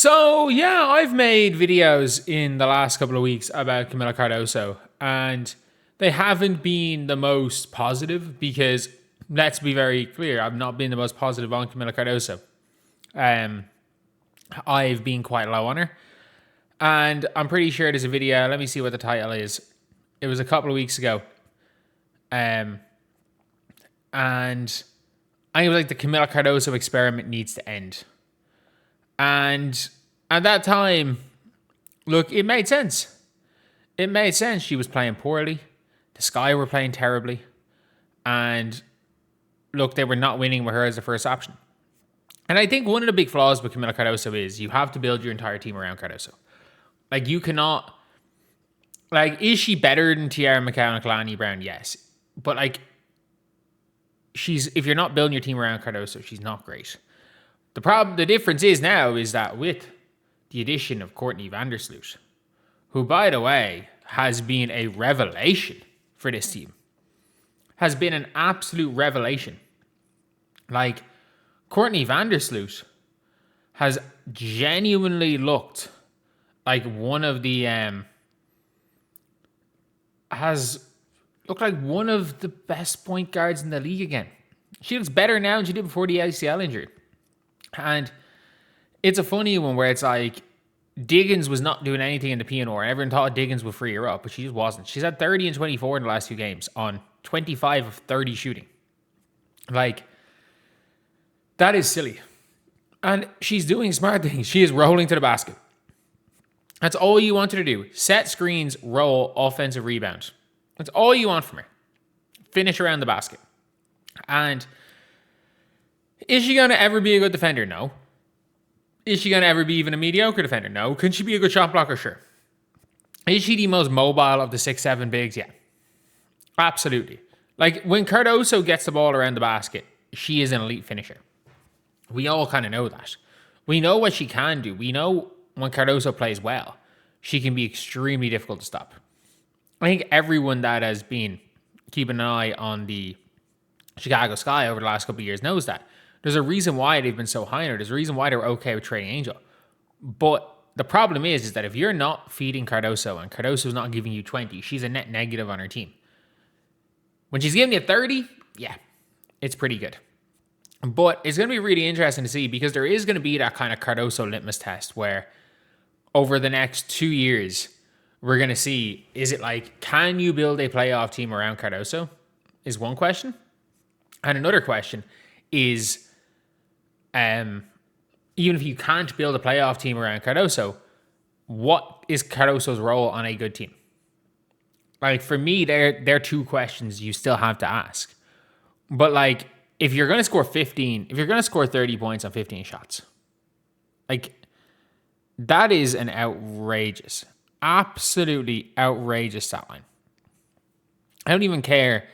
So, yeah, I've made videos in the last couple of weeks about Kamilla Cardoso, and they haven't been the most positive because, let's be very clear, I've not been the most positive on Kamilla Cardoso. I've been quite low on her, and I'm pretty sure there's a video. Let me see what the title is. It was a couple of weeks ago. And I was like, the Kamilla Cardoso experiment needs to end. And at that time, look, it made sense. It made sense. She was playing poorly. The Sky were playing terribly. And look, they were not winning with her as the first option. And I think one of the big flaws with Kamilla Cardoso is you have to build your entire team around Cardoso. Like, you cannot... Like, is she better than Tiara McCowan and Kalani Brown? Yes. But, like, if you're not building your team around Cardoso, she's not great. The difference is now is that with the addition of Courtney Vandersloot, who, by the way, has been a revelation for this team, has been an absolute revelation. Like, Courtney Vandersloot has genuinely looked like one of the one of the best point guards in the league again. She looks better now than she did before the ACL injury. And it's a funny one where it's like Diggins was not doing anything in the PNR. Everyone thought Diggins would free her up, but she just wasn't. She's had 30 and 24 in the last 2 games on 25 of 30 shooting. Like, that is silly. And she's doing smart things. She is rolling to the basket. That's all you want her to do. Set screens, roll, offensive rebound. That's all you want from her. Finish around the basket. And is she going to ever be a good defender? No. Is she going to ever be even a mediocre defender? No. Can she be a good shot blocker? Sure. Is she the most mobile of the 6'7" bigs? Yeah. Absolutely. Like, when Cardoso gets the ball around the basket, she is an elite finisher. We all kind of know that. We know what she can do. We know when Cardoso plays well, she can be extremely difficult to stop. I think everyone that has been keeping an eye on the Chicago Sky over the last couple of years knows that. There's a reason why they've been so high on her. There's a reason why they're okay with trading Angel. But the problem is that if you're not feeding Cardoso and Cardoso's not giving you 20, she's a net negative on her team. When she's giving you 30, yeah, it's pretty good. But it's going to be really interesting to see because there is going to be that kind of Cardoso litmus test where over the next 2 years, we're going to see, is it like, can you build a playoff team around Cardoso? Is one question. And another question is, even if you can't build a playoff team around Cardoso, what is Cardoso's role on a good team? Like, for me, they're 2 questions you still have to ask. But, like, if you're going to score 30 points on 15 shots, like, that is an outrageous, absolutely outrageous stat line. I don't even care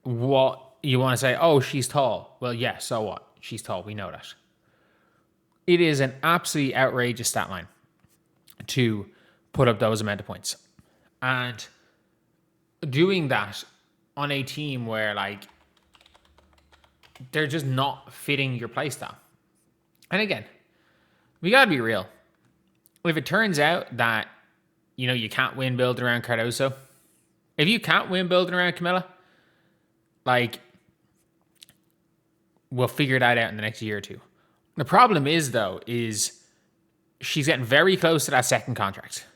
what you want to say. Oh, she's tall. Well, yeah, so what? She's tall. We know that. It is an absolutely outrageous stat line to put up those amount of points. And doing that on a team where, like, they're just not fitting your play style. And again, we got to be real. If it turns out that, you know, you can't win building around Cardoso, if you can't win building around Kamilla, like, we'll figure that out in the next year or 2. The problem is, though, is she's getting very close to that second contract.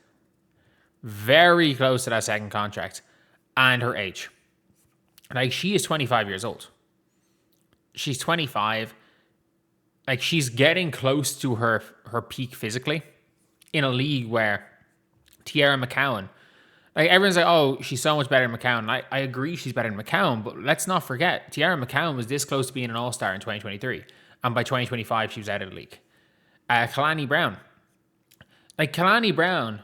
Very close to that second contract. And her age. Like, she is 25 years old. She's 25. Like, she's getting close to her peak physically in a league where Tiara McCowan, like, everyone's like, oh, she's so much better than McCowan. I agree she's better than McCowan, but let's not forget, Tiara McCowan was this close to being an all-star in 2023. And by 2025, she was out of the league. Kalani Brown. Like, Kalani Brown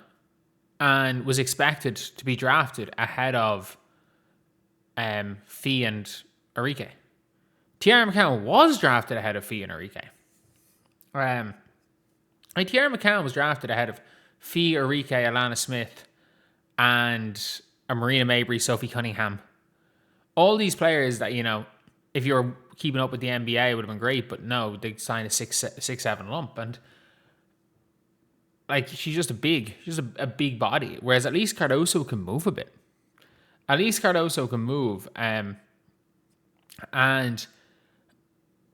and was expected to be drafted ahead of Fee and Arike. Tiara McCowan was drafted ahead of Fee and Arike. Tiara McCowan was drafted ahead of Fee, Arike, Alana Smith, and Marina Mabry, Sophie Cunningham. All these players that, you know, if you were keeping up with the NBA, it would have been great, but no, they signed a 6'7" lump. And like she's just a big body. Whereas at least Cardoso can move a bit. At least Cardoso can move. And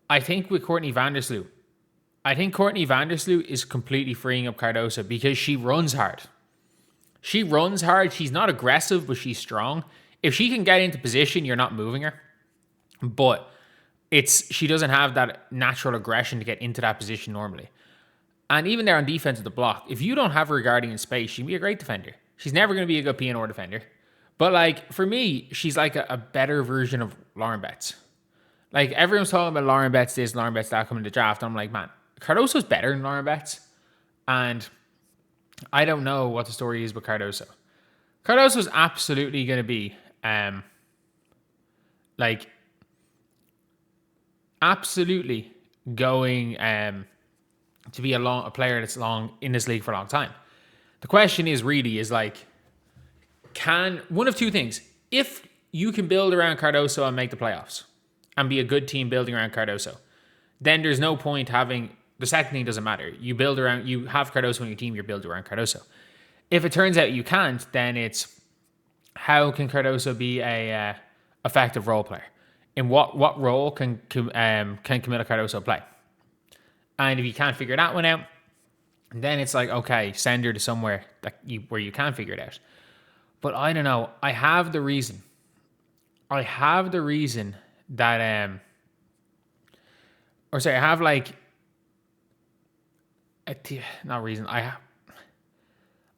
I think with Courtney Vandersloot, is completely freeing up Cardoso because she runs hard. She runs hard. She's not aggressive, but she's strong. If she can get into position, you're not moving her. But she doesn't have that natural aggression to get into that position normally. And even there on defense of the block, if you don't have her guarding in space, she can be a great defender. She's never going to be a good P&R defender. But like for me, she's like a better version of Lauren Betts. Like everyone's talking about Lauren Betts this, Lauren Betts that coming to the draft. I'm like, man, Cardoso's better than Lauren Betts. And I don't know what the story is with Cardoso. Cardoso's absolutely going to be absolutely going to be a player that's long in this league for a long time. The question is like, can one of two things? If you can build around Cardoso and make the playoffs and be a good team building around Cardoso, then there's no point having the second thing doesn't matter. You have Cardoso on your team, you're building around Cardoso. If it turns out you can't, then it's how can Cardoso be a effective role player? In what role can Kamilla Cardoso play? And if you can't figure that one out, then it's like, okay, send her to somewhere where you can figure it out. But I don't know. I have the reason that I have like not reason. I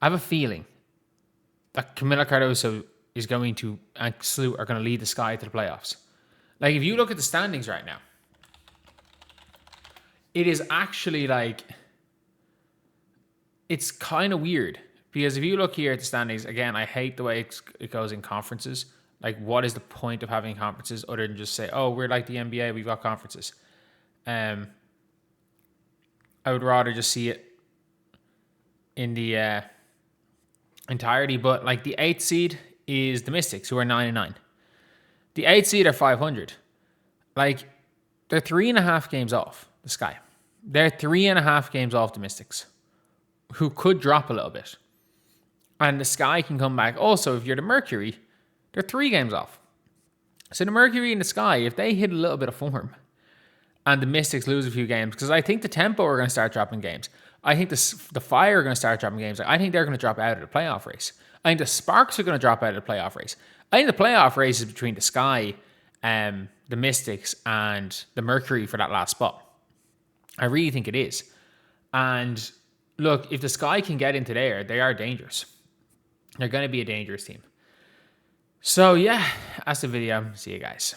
have a feeling that Kamilla Cardoso is going to and Slew are going to lead the Sky to the playoffs. Like if you look at the standings right now, it is actually like it's kind of weird because if you look here at the standings again, I hate the way it goes in conferences. Like, what is the point of having conferences other than just say, "Oh, we're like the NBA, we've got conferences." I would rather just see it in the entirety. But like the 8th seed is the Mystics, who are 9-9. The 8th seed are 500. Like they're 3.5 games off the Sky. They're 3.5 games off the Mystics, who could drop a little bit, and the Sky can come back. Also, if you're the Mercury, they're 3 games off. So the Mercury and the Sky, if they hit a little bit of form, and the Mystics lose a few games, because I think the Tempo are going to start dropping games. I think the Fire are going to start dropping games. I think they're going to drop out of the playoff race. I think the Sparks are going to drop out of the playoff race. I think the playoff race is between the Sky, the Mystics, and the Mercury for that last spot. I really think it is. And look, if the Sky can get into there, they are dangerous. They're going to be a dangerous team. So yeah, that's the video. See you guys.